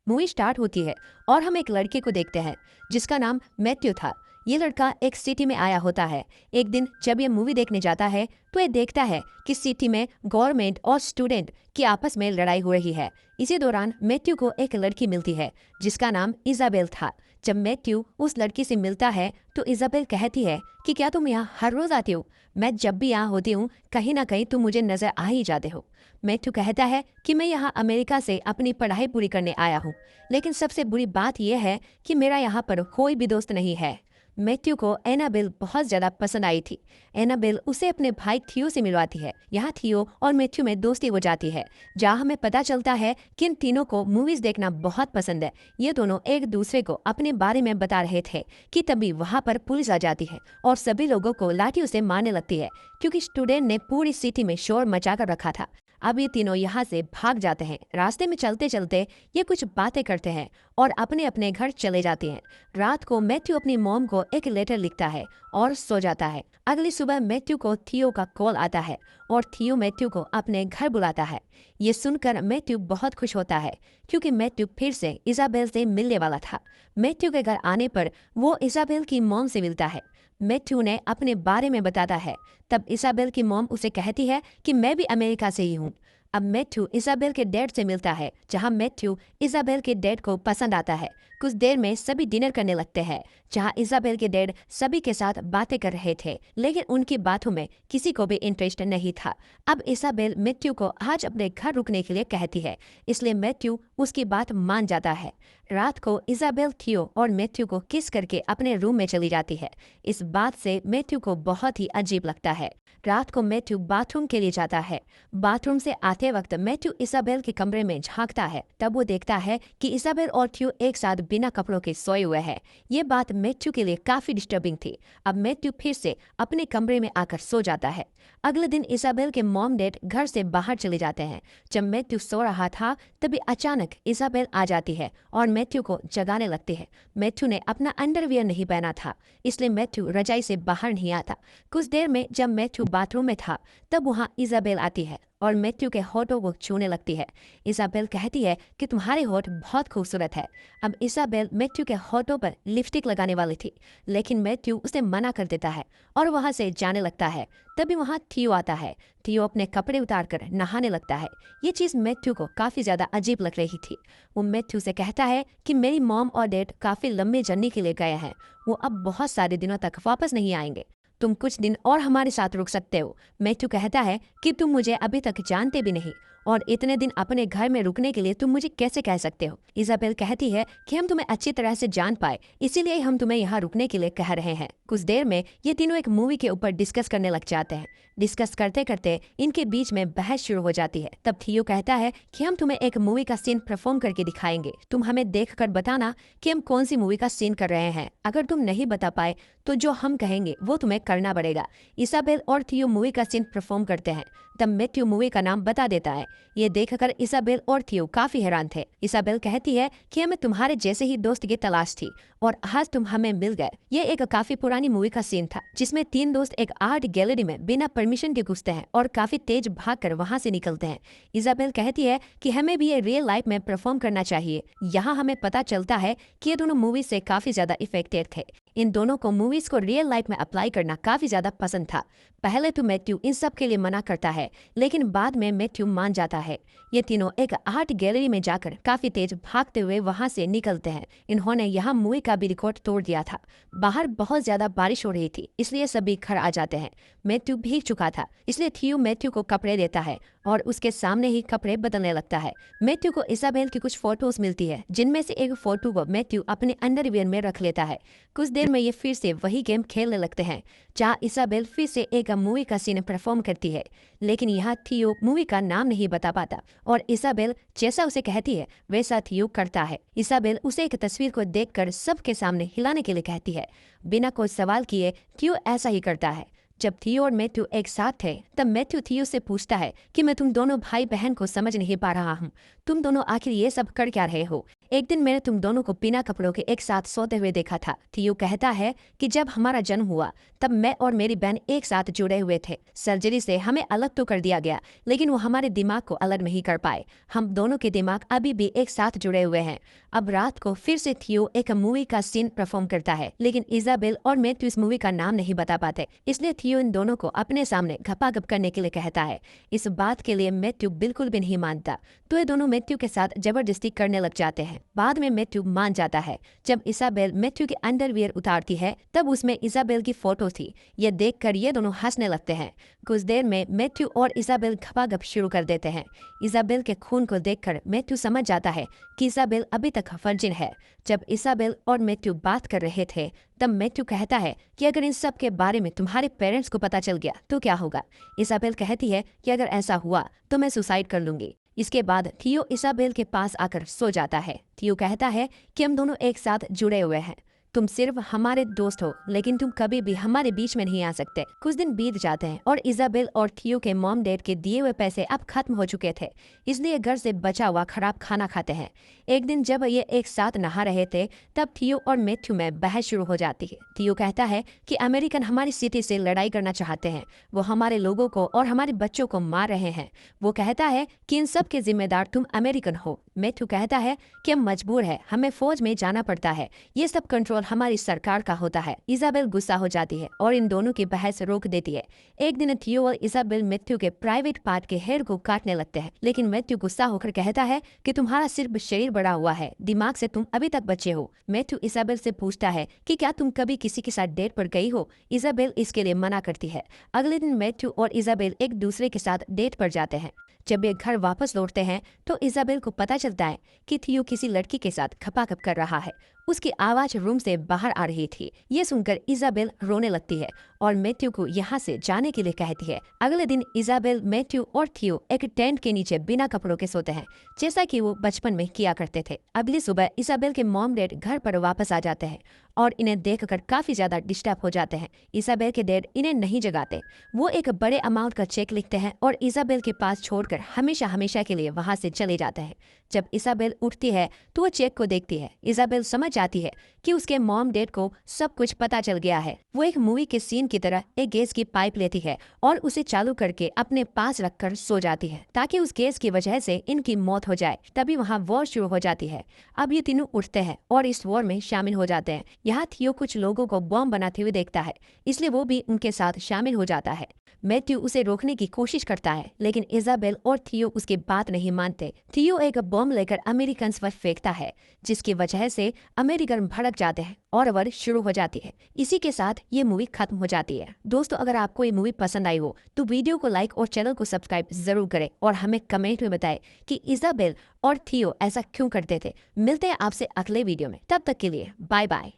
Movie start होती है और हम एक लड़के को देखते हैं जिसका नाम मैथ्यू था। ये लड़का एक सिटी में आया होता है। एक दिन जब ये मूवी देखने जाता है तो ये देखता है कि सिटी में गवर्नमेंट और स्टूडेंट की आपस में लड़ाई हो रही है। इसी दौरान मैथ्यू को एक लड़की मिलती है जिसका नाम इजाबेल था। जब मैथ्यू उस लड़की से मिलता है तो इजाबेल कहती है कि क्या तुम यहाँ हर रोज आती हो? मैं जब भी यहाँ होती हूँ कहीं ना कहीं तुम मुझे नजर आ ही जाते हो। मैथ्यू कहता है कि मैं यहाँ अमेरिका से अपनी पढ़ाई पूरी करने आया हूँ, लेकिन सबसे बुरी बात यह है कि मेरा यहाँ पर कोई भी दोस्त नहीं है। मैथ्यू को एनाबेल बहुत ज्यादा पसंद आई थी। एनाबेल उसे अपने भाई थियो से मिलवाती है। यहाँ थियो और मैथ्यू में दोस्ती हो जाती है, जहाँ हमें पता चलता है कि इन तीनों को मूवीज देखना बहुत पसंद है। ये दोनों एक दूसरे को अपने बारे में बता रहे थे कि तभी वहाँ पर पुलिस आ जाती है और सभी लोगों को लाठियों से मारने लगती है, क्योंकि स्टूडेंट ने पूरी सिटी में शोर मचा कर रखा था। अब ये तीनों यहाँ से भाग जाते हैं। रास्ते में चलते चलते ये कुछ बातें करते हैं और अपने अपने घर चले जाते हैं। रात को मैथ्यू अपनी मॉम को एक लेटर लिखता है और सो जाता है। अगली सुबह मैथ्यू को थियो का कॉल आता है और थियो मैथ्यू को अपने घर बुलाता है। ये सुनकर मैथ्यू बहुत खुश होता है, क्योंकि मैथ्यू फिर से इजाबेल से मिलने वाला था। मैथ्यू के घर आने पर वो इजाबेल की मॉम से मिलता है। मैथ्यू ने अपने बारे में बताता है। तब इसाबेल की मॉम उसे कहती है कि मैं भी अमेरिका से ही हूँ। अब मैथ्यू इसाबेल के डैड से मिलता है, जहाँ मैथ्यू इसाबेल के डैड को पसंद आता है। कुछ देर में सभी डिनर करने लगते हैं, जहाँ इसाबेल के डैड सभी के साथ बातें कर रहे थे, लेकिन उनकी बातों में किसी को भी इंटरेस्ट नहीं था। अब इसाबेल मैथ्यू को आज अपने घर रुकने के लिए कहती है, इसलिए मैथ्यू उसकी बात मान जाता है। रात को इसाबेल थियो और मैथ्यू को किस करके अपने रूम में चली जाती है। इस बात से मैथ्यू को बहुत ही अजीब लगता है। रात को मैथ्यू बाथरूम के लिए जाता है। बाथरूम से आते वक्त मैथ्यू इसाबेल के कमरे में झांकता है। तब वो देखता है कि इसाबेल और थियो एक साथ बिना कपड़ों के सोए हुए हैं। ये बात मैथ्यू के लिए काफी डिस्टर्बिंग थी। अब मैथ्यू फिर से अपने कमरे में आकर सो जाता है। अगले दिन इसाबेल के मॉम डैड घर से बाहर चले जाते हैं। जब मैथ्यू सो रहा था तभी अचानक इसाबेल आ जाती है और मैथ्यू को जगाने लगती है। मैथ्यू ने अपना अंडरवियर नहीं पहना था, इसलिए मैथ्यू रजाई से बाहर नहीं आता। कुछ देर में जब मैथ्यू बाथरूम में था तब वहाँ इसाबेल आती है और मैथ्यू के होठों को छूने लगती है। इसाबेल कहती है कि तुम्हारे होठ बहुत खूबसूरत है। अब इसाबेल मैथ्यू के होठों पर लिपस्टिक लगाने वाली थी, लेकिन मैथ्यू उसे मना कर देता है और वहाँ से जाने लगता है। तभी वहाँ थियो आता है। थियो अपने कपड़े उतारकर नहाने लगता है। ये चीज़ मैथ्यू को काफ़ी ज़्यादा अजीब लग रही थी। वो मैथ्यू से कहता है कि मेरी मॉम और डैड काफ़ी लंबे जर्नी के लिए गए हैं, वो अब बहुत सारे दिनों तक वापस नहीं आएंगे। तुम कुछ दिन और हमारे साथ रुक सकते हो। मैथ्यू कहता है कि तुम मुझे अभी तक जानते भी नहीं और इतने दिन अपने घर में रुकने के लिए तुम मुझे कैसे कह सकते हो। इसाबेल कहती है कि हम तुम्हें अच्छी तरह से जान पाए, इसीलिए हम तुम्हें यहाँ रुकने के लिए कह रहे हैं। कुछ देर में ये तीनों एक मूवी के ऊपर डिस्कस करने लग जाते हैं। डिस्कस करते करते इनके बीच में बहस शुरू हो जाती है। तब थियो कहता है कि हम तुम्हें एक मूवी का सीन परफॉर्म करके दिखाएंगे, तुम हमें देख कर बताना कि हम कौन सी मूवी का सीन कर रहे हैं। अगर तुम नहीं बता पाए तो जो हम कहेंगे वो तुम्हें करना पड़ेगा। इसाबेल और थियो मूवी का सीन परफॉर्म करते हैं। तब मैथ्यू मूवी का नाम बता देता है। ये देखकर इसाबेल और थियो काफी हैरान थे। इसाबेल कहती है कि हमें तुम्हारे जैसे ही दोस्त की तलाश थी और आज तुम हमें मिल गए। ये एक काफी पुरानी मूवी का सीन था, जिसमें तीन दोस्त एक आर्ट गैलरी में बिना परमिशन के घुसते हैं और काफी तेज भागकर वहां से निकलते हैं। इसाबेल कहती है कि हमें भी ये रियल लाइफ में परफॉर्म करना चाहिए। यहाँ हमें पता चलता है कि ये दोनों मूवी से काफी ज्यादा इफेक्टेड थे। इन दोनों को मूवीज को रियल लाइफ में अप्लाई करना काफी ज्यादा पसंद था। पहले तो मैथ्यू इन सब के लिए मना करता है, लेकिन बाद में मैथ्यू मान जाता है। ये तीनों एक आर्ट गैलरी में जाकर काफी तेज भागते हुए वहां से निकलते हैं। इन्होंने यहाँ मूवी का भी रिकॉर्ड तोड़ दिया था। बाहर बहुत ज्यादा बारिश हो रही थी, इसलिए सभी घर आ जाते हैं। मैथ्यू भीग चुका था, इसलिए थियो मैथ्यू को कपड़े देता है और उसके सामने ही कपड़े बदलने लगता है। मैथ्यू को इसाबेल की कुछ फोटोज मिलती है, जिनमें से एक फोटो को मैथ्यू अपने अंडरवियर में रख लेता है। कुछ देर में ये फिर से वही गेम खेलने लगते हैं, जहाँ इसाबेल फिर से एक मूवी का सीन परफॉर्म करती है, लेकिन यहाँ थियो मूवी का नाम नहीं बता पाता और इसाबेल जैसा उसे कहती है वैसा थियो करता है। इसाबेल उसे एक तस्वीर को देखकर सबके सामने हिलाने के लिए कहती है। बिना कोई सवाल किए थियो ऐसा ही करता है। जब थियो और मैथ्यू एक साथ थे तब मैथ्यू थियो से पूछता है कि मैं तुम दोनों भाई बहन को समझ नहीं पा रहा हूँ, तुम दोनों आखिर ये सब कर क्या रहे हो? एक दिन मैंने तुम दोनों को बिना कपड़ों के एक साथ सोते हुए देखा था। थियो कहता है कि जब हमारा जन्म हुआ तब मैं और मेरी बहन एक साथ जुड़े हुए थे। सर्जरी से हमें अलग तो कर दिया गया, लेकिन वो हमारे दिमाग को अलग नहीं कर पाए। हम दोनों के दिमाग अभी भी एक साथ जुड़े हुए हैं। अब रात को फिर से थियो एक मूवी का सीन परफॉर्म करता है, लेकिन इजाबेल और मैथ्यू इस मूवी का नाम नहीं बता पाते, इसलिए थियो इन दोनों को अपने सामने घपाघप करने के लिए कहता है। इस बात के लिए मैथ्यू बिल्कुल भी नहीं मानता, तो ये दोनों मैथ्यू के साथ जबरदस्ती करने लग जाते हैं। बाद में मैथ्यू मान जाता है। जब इसाबेल मैथ्यू के अंडरवियर उतारती है तब उसमें इसाबेल की फोटो थी। ये देखकर ये दोनों हंसने लगते हैं। कुछ देर में मैथ्यू और इसाबेल घपाघप शुरू कर देते हैं। इसाबेल के खून को देखकर मैथ्यू समझ जाता है कि इसाबेल अभी तक वर्जिन है। जब इसाबेल और मैथ्यू बात कर रहे थे तब मैथ्यू कहता है कि अगर इन सब के बारे में तुम्हारे पेरेंट्स को पता चल गया तो क्या होगा। इसाबेल कहती है कि अगर ऐसा हुआ तो मैं सुसाइड कर लूंगी। इसके बाद थियो इसाबेल के पास आकर सो जाता है। थियो कहता है कि हम दोनों एक साथ जुड़े हुए हैं। तुम सिर्फ हमारे दोस्त हो, लेकिन तुम कभी भी हमारे बीच में नहीं आ सकते। कुछ दिन बीत जाते हैं और इजाबेल और थियो के मॉम डैड के दिए हुए पैसे अब खत्म हो चुके थे, इसलिए घर से बचा हुआ खराब खाना खाते हैं। एक दिन जब ये एक साथ नहा रहे थे तब थियो और मैथ्यू में बहस शुरू हो जाती है। थियो कहता है कि अमेरिकन हमारी सिटी से लड़ाई करना चाहते हैं, वो हमारे लोगों को और हमारे बच्चों को मार रहे हैं। वो कहता है कि इन सब के जिम्मेदार तुम अमेरिकन हो। मैथ्यू कहता है कि हम मजबूर है, हमें फौज में जाना पड़ता है, ये सब कंट्रोल हमारी सरकार का होता है। इजाबेल गुस्सा हो जाती है और इन दोनों की बहस रोक देती है। एक दिन थियो और इजाबेल मैथ्यू के प्राइवेट पार्ट के हेयर को काटने लगते हैं, लेकिन मैथ्यू गुस्सा होकर कहता है कि तुम्हारा सिर्फ शरीर बड़ा हुआ है, दिमाग से तुम अभी तक बच्चे हो। मैथ्यू इजाबेल से पूछता है कि क्या तुम कभी किसी के साथ डेट पर गई हो। इजाबेल इसके लिए मना करती है। अगले दिन मैथ्यू और इजाबेल एक दूसरे के साथ डेट पर जाते हैं। जब ये घर वापस लौटते हैं तो इजाबेल को पता चलता है कि थियो किसी लड़की के साथ खपाखप कर रहा है। उसकी आवाज रूम से बाहर आ रही थी। ये सुनकर इजाबेल रोने लगती है और मैथ्यू को यहाँ से जाने के लिए कहती है। अगले दिन इजाबेल, मैथ्यू और थियो एक टेंट के नीचे बिना कपड़ों के सोते हैं, जैसा कि वो बचपन में किया करते थे। अगली सुबह इजाबेल के मॉम डैड घर पर वापस आ जाते हैं और इन्हें देखकर काफी ज्यादा डिस्टर्ब हो जाते हैं। इजाबेल के डैड इन्हें नहीं जगाते। वो एक बड़े अमाउंट का चेक लिखते हैं और इजाबेल के पास छोड़कर हमेशा हमेशा के लिए वहां से चले जाते हैं। जब इजाबेल उठती है तो वो चेक को देखती है। इजाबेल समझ जाती है कि उसके मॉम डैड को सब कुछ पता चल गया है। वो एक मूवी के सीन की तरह एक गैस की पाइप लेती है और उसे चालू करके अपने पास रखकर सो जाती है, ताकि उस गैस की वजह से इनकी मौत हो जाए। तभी वहाँ वॉर शुरू हो जाती है। अब ये तीनों उठते हैं और इस वॉर में शामिल हो जाते हैं। यहाँ थियो कुछ लोगों को बॉम्ब बनाते हुए देखता है, इसलिए वो भी उनके साथ शामिल हो जाता है। मैथ्यू उसे रोकने की कोशिश करता है, लेकिन इजाबेल और थियो उसकी बात नहीं मानते। थियो एक बॉम्ब लेकर अमेरिकन पर फेंकता है, जिसकी वजह से अमेरिकन भड़क जाते हैं और वॉर शुरू हो जाती है। इसी के साथ ये मूवी खत्म हो जाती है। दोस्तों, अगर आपको ये मूवी पसंद आई हो तो वीडियो को लाइक और चैनल को सब्सक्राइब जरूर करें और हमें कमेंट में बताएं कि इजाबेल और थियो ऐसा क्यों करते थे। मिलते हैं आपसे अगले वीडियो में, तब तक के लिए बाय बाय।